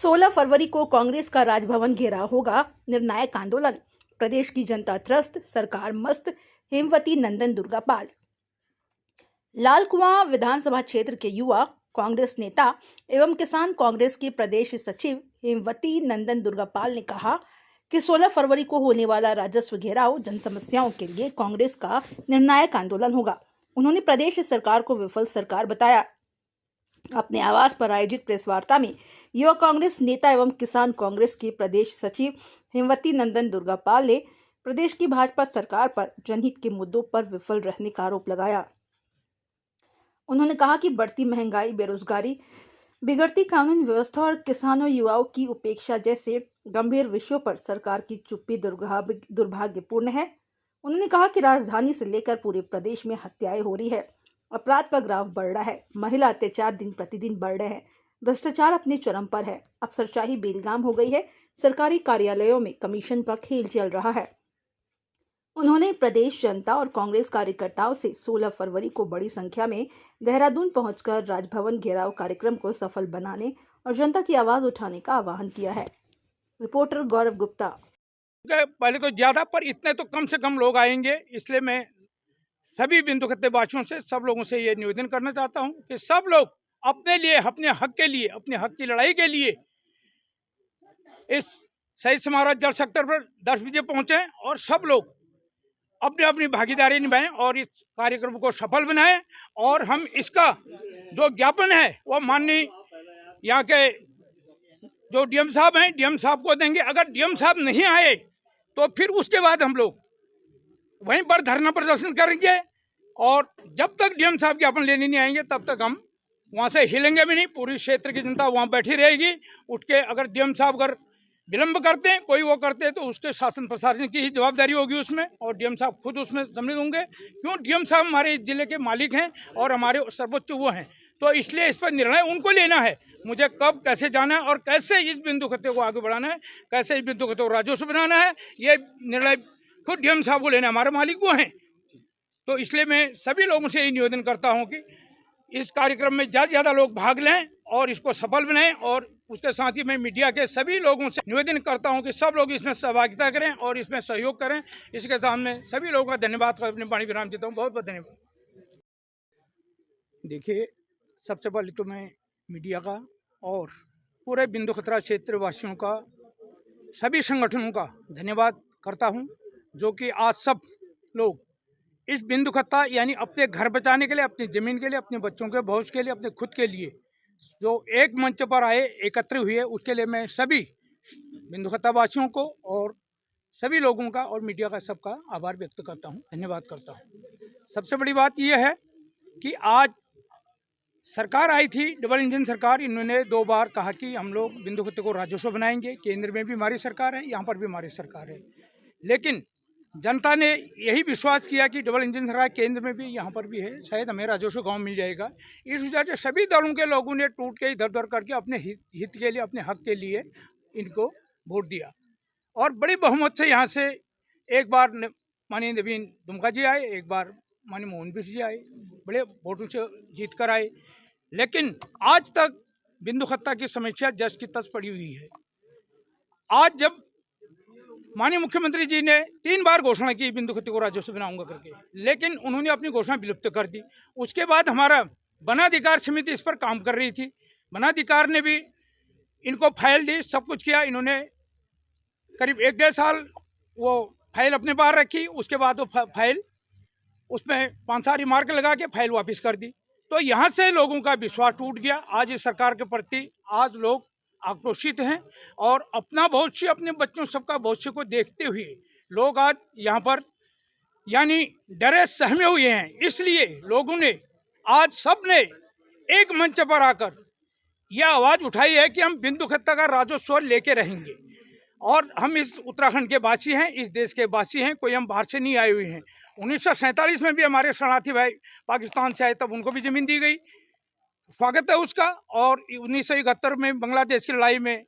16 फरवरी को कांग्रेस का राजभवन घेराव होगा, निर्णायक आंदोलन। प्रदेश की जनता त्रस्त, सरकार मस्त। हेमवती नंदन दुर्गापाल। लाल कुआं विधानसभा क्षेत्र के युवा कांग्रेस नेता एवं किसान कांग्रेस के प्रदेश सचिव हेमवती नंदन दुर्गापाल ने कहा कि 16 फरवरी को होने वाला राजस्व घेराव जन समस्याओं के लिए कांग्रेस का निर्णायक आंदोलन होगा। उन्होंने प्रदेश सरकार को विफल सरकार बताया। अपने आवास पर आयोजित प्रेस वार्ता में युवा कांग्रेस नेता एवं किसान कांग्रेस के प्रदेश सचिव हेमवती नंदन दुर्गापाल ने प्रदेश की भाजपा सरकार पर जनहित के मुद्दों पर विफल रहने का आरोप लगाया। उन्होंने कहा कि बढ़ती महंगाई, बेरोजगारी, बिगड़ती कानून व्यवस्था और किसानों युवाओं की उपेक्षा जैसे गंभीर विषयों पर सरकार की चुप्पी दुर्भाग्यपूर्ण है। उन्होंने कहा कि राजधानी से लेकर पूरे प्रदेश में हत्याएं हो रही है, अपराध का ग्राफ बढ़ रहा है, महिला अत्याचार दिन प्रतिदिन बढ़ रहे हैं, भ्रष्टाचार अपने चरम पर है, अफसरशाही बेलगाम हो गई है, सरकारी कार्यालयों में कमीशन का खेल चल रहा है। उन्होंने प्रदेश जनता और कांग्रेस कार्यकर्ताओं से 16 फरवरी को बड़ी संख्या में देहरादून पहुंचकर राजभवन घेराव कार्यक्रम को सफल बनाने और जनता की आवाज उठाने का आह्वान किया है। रिपोर्टर गौरव गुप्ता। पहले तो ज्यादा, पर इतने तो कम से कम लोग आएंगे, इसलिए मैं सभी बिंदु खत्तेबाजियों से, सब लोगों से ये निवेदन करना चाहता हूं कि सब लोग अपने लिए, अपने हक के लिए, अपने हक की लड़ाई के लिए इस शहीद स्मारक जल सेक्टर पर 10 बजे पहुंचे और सब लोग अपनी अपनी भागीदारी निभाएं और इस कार्यक्रम को सफल बनाएं। और हम इसका जो ज्ञापन है वो माननीय यहाँ के जो डीएम साहब हैं, डीएम साहब को देंगे। अगर डीएम साहब नहीं आए तो फिर उसके बाद हम लोग वहीं पर धरना प्रदर्शन करेंगे और जब तक डीएम साहब ज्ञापन लेने नहीं आएंगे तब तक हम वहाँ से हिलेंगे भी नहीं। पूरी क्षेत्र की जनता वहाँ बैठी रहेगी। उठ के अगर डीएम साहब अगर विलम्ब करते हैं, कोई वो करते हैं, तो उसके शासन प्रशासन की ही जवाबदारी होगी उसमें, और डीएम साहब खुद उसमें सम्मिलित होंगे। क्यों? डीएम साहब हमारे इस जिले के मालिक हैं और हमारे सर्वोच्च वो हैं, तो इसलिए इस पर निर्णय उनको लेना है। मुझे कब कैसे जाना है और कैसे इस बिंदु खत्ते को आगे बढ़ाना है, कैसे इस बिंदु खत्ते को राजस्व बनाना है, ये निर्णय खुद डीएम साहब को लेना है। हमारे मालिक वो हैं। तो इसलिए मैं सभी लोगों से यही निवेदन करता हूँ कि इस कार्यक्रम में ज़्यादा से ज़्यादा लोग भाग लें और इसको सफल बनाएं। और उसके साथ ही मैं मीडिया के सभी लोगों से निवेदन करता हूं कि सब लोग इसमें सहभागिता करें और इसमें सहयोग करें। इसके सामने सभी लोगों का धन्यवाद कर अपने वाणी विराम देता हूं। बहुत बहुत धन्यवाद। देखिए, सबसे पहले तो मैं मीडिया का और पूरे बिंदु खतरा क्षेत्र वासियों का, सभी संगठनों का धन्यवाद करता हूँ, जो कि आज सब लोग इस बिंदु खत्ता यानी अपने घर बचाने के लिए, अपनी ज़मीन के लिए, अपने बच्चों के भविष्य के लिए, अपने खुद के लिए जो एक मंच पर आए, एकत्र हुए, उसके लिए मैं सभी बिंदु खत्ता वासियों को और सभी लोगों का और मीडिया का सबका आभार व्यक्त करता हूं, धन्यवाद करता हूं। सबसे बड़ी बात यह है कि आज सरकार आई थी, डबल इंजन सरकार। इन्होंने 2 बार कहा कि हम लोग बिंदु खत्ते को राजस्व बनाएंगे। केंद्र में भी हमारी सरकार है, यहाँ पर भी हमारी सरकार है, लेकिन जनता ने यही विश्वास किया कि डबल इंजन सरकार केंद्र में भी, यहाँ पर भी है, शायद हमें राजस्व गाँव मिल जाएगा। इस वजह से सभी दलों के लोगों ने टूट के इधर उधर करके अपने हित के लिए, अपने हक के लिए इनको वोट दिया और बड़ी बहुमत से यहाँ से एक बार माननीय नवीन दुमका जी आए, एक बार माननीय मोहन बिष्ट जी आए, बड़े वोटों से जीत कर आए। लेकिन आज तक बिंदु खत्ता की समस्या जस की तस पड़ी हुई है। आज जब माननीय मुख्यमंत्री जी ने 3 बार घोषणा की बिंदु खत्ते को राजस्व बनाऊंगा करके, लेकिन उन्होंने अपनी घोषणा विलुप्त कर दी। उसके बाद हमारा वनाधिकार समिति इस पर काम कर रही थी। वनाधिकार ने भी इनको फाइल दी, सब कुछ किया। इन्होंने करीब 1-1.5 साल वो फाइल अपने पास रखी। उसके बाद वो फाइल, उसमें 5-7 रिमार्क लगा के फाइल वापस कर दी। तो यहाँ से लोगों का विश्वास टूट गया। आज इस सरकार के प्रति आज लोग आक्रोशित हैं और अपना भविष्य, अपने बच्चों सबका भविष्य को देखते हुए लोग आज यहाँ पर यानी डरे सहमे हुए हैं। इसलिए लोगों ने आज सबने एक मंच पर आकर यह आवाज़ उठाई है कि हम बिंदु खत्ता का राजस्व लेके रहेंगे। और हम इस उत्तराखंड के वासी हैं, इस देश के वासी हैं, कोई हम बाहर से नहीं आए हुए हैं। 1947 में भी हमारे शरणार्थी भाई पाकिस्तान से आए, तब उनको भी ज़मीन दी गई, स्वागत है उसका। और 1971 में बांग्लादेश की लड़ाई में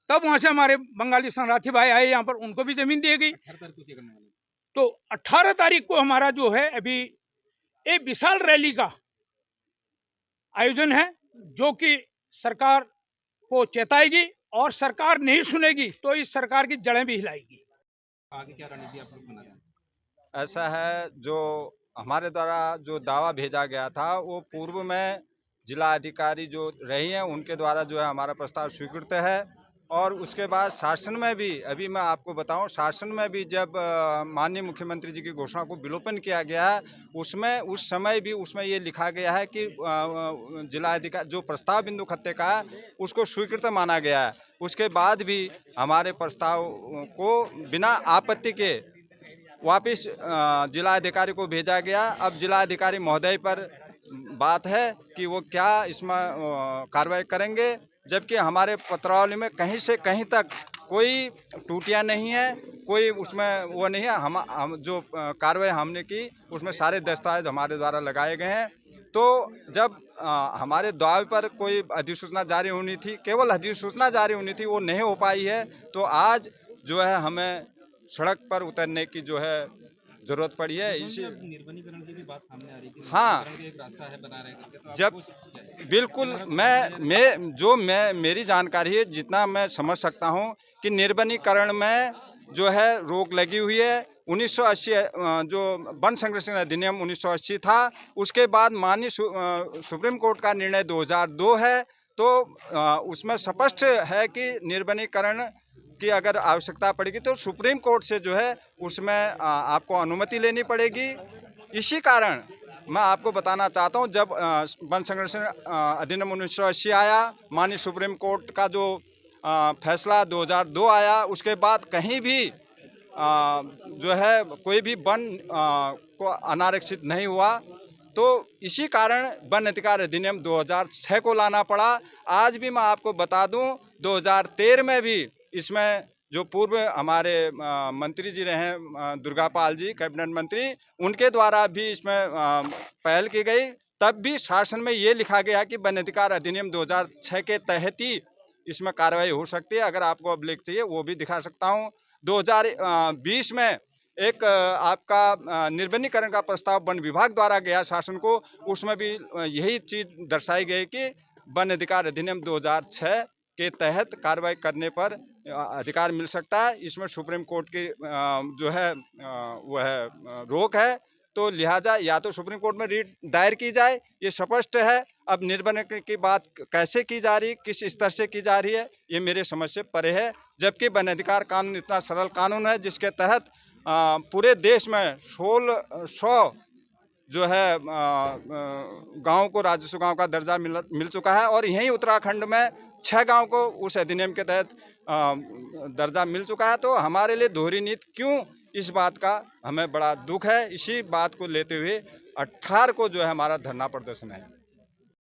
तब वहाँ से हमारे बंगाली शरणार्थी भाई आए यहाँ पर, उनको भी ज़मीन दी गई। तो 18 तारीख को हमारा जो है अभी एक विशाल रैली का आयोजन है, जो कि सरकार को चेताएगी और सरकार नहीं सुनेगी तो इस सरकार की जड़ें भी हिलाएगी। आगे क्या रणनीति आप लोग बना रहे हैं? ऐसा है, जो हमारे द्वारा जो दावा भेजा गया था वो पूर्व में जिला अधिकारी जो रही हैं उनके द्वारा जो है हमारा प्रस्ताव स्वीकृत है। और उसके बाद शासन में भी, अभी मैं आपको बताऊं, शासन में भी जब माननीय मुख्यमंत्री जी की घोषणा को विलोपन किया गया है, उसमें उस समय भी उसमें ये लिखा गया है कि जिला अधिकारी जो प्रस्ताव बिंदु खत्ते का है उसको स्वीकृत माना गया है। उसके बाद भी हमारे प्रस्ताव को बिना आपत्ति के वापिस जिलाधिकारी को भेजा गया। अब जिलाधिकारी महोदय पर बात है कि वो क्या इसमें कार्रवाई करेंगे, जबकि हमारे पत्रावली में कहीं से कहीं तक कोई टूटियां नहीं है, कोई उसमें वो नहीं है। हम जो कार्रवाई हमने की उसमें सारे दस्तावेज हमारे द्वारा लगाए गए हैं। तो जब हमारे द्वार पर कोई अधिसूचना जारी होनी थी, केवल अधिसूचना जारी होनी थी, वो नहीं हो पाई है। तो आज जो है हमें सड़क पर उतरने की जो है जरूरत पड़ी है। इसी निर्वनीकरण की भी बात सामने आ रही थी। हाँ। निर्वनीकरण का एक रास्ता है बना रहे करके, तो आप जब कोशिश क्या है? बिल्कुल मेरी जानकारी है, जितना मैं समझ सकता हूं कि निर्वनीकरण में जो है रोक लगी हुई है। 1980 जो वन संरक्षण अधिनियम 1980 था, उसके बाद माननीय सुप्रीम कोर्ट का निर्णय 2002 है। तो उसमें स्पष्ट है कि निर्वनीकरण की अगर आवश्यकता पड़ेगी तो सुप्रीम कोर्ट से जो है उसमें आपको अनुमति लेनी पड़ेगी। इसी कारण मैं आपको बताना चाहता हूं, जब वन संरक्षण अधिनियम 1980 आया, माननीय सुप्रीम कोर्ट का जो फैसला 2002 आया, उसके बाद कहीं भी जो है कोई भी वन को अनारक्षित नहीं हुआ। तो इसी कारण वन अधिकार अधिनियम 2006 को लाना पड़ा। आज भी मैं आपको बता दूं, 2013 में भी इसमें जो पूर्व हमारे मंत्री जी रहे हैं, दुर्गापाल जी कैबिनेट मंत्री, उनके द्वारा भी इसमें पहल की गई। तब भी शासन में ये लिखा गया कि वन अधिकार अधिनियम 2006 के तहत ही इसमें कार्रवाई हो सकती है। अगर आपको अब लेख चाहिए वो भी दिखा सकता हूँ। 2020 में एक आपका निर्वनीकरण का प्रस्ताव वन विभाग द्वारा गया शासन को, उसमें भी यही चीज़ दर्शाई गई कि वन अधिकार अधिनियम 2006 के तहत कार्रवाई करने पर अधिकार मिल सकता है। इसमें सुप्रीम कोर्ट की जो है वो है रोक है। तो लिहाजा या तो सुप्रीम कोर्ट में रीट दायर की जाए, ये स्पष्ट है। अब निर्वनीकरण की बात कैसे की जा रही, किस स्तर से की जा रही है, ये मेरे समझ से परे है। जबकि वन अधिकार कानून इतना सरल कानून है जिसके तहत पूरे देश में 1600 जो है गाँव को राजस्व गाँव का दर्जा मिल चुका है। और यहीं उत्तराखंड में 6 गाँव को उस अधिनियम के तहत दर्जा मिल चुका है। तो हमारे लिए दोहरी नीति क्यों, इस बात का हमें बड़ा दुख है। इसी बात को लेते हुए 18 को जो है हमारा धरना प्रदर्शन है।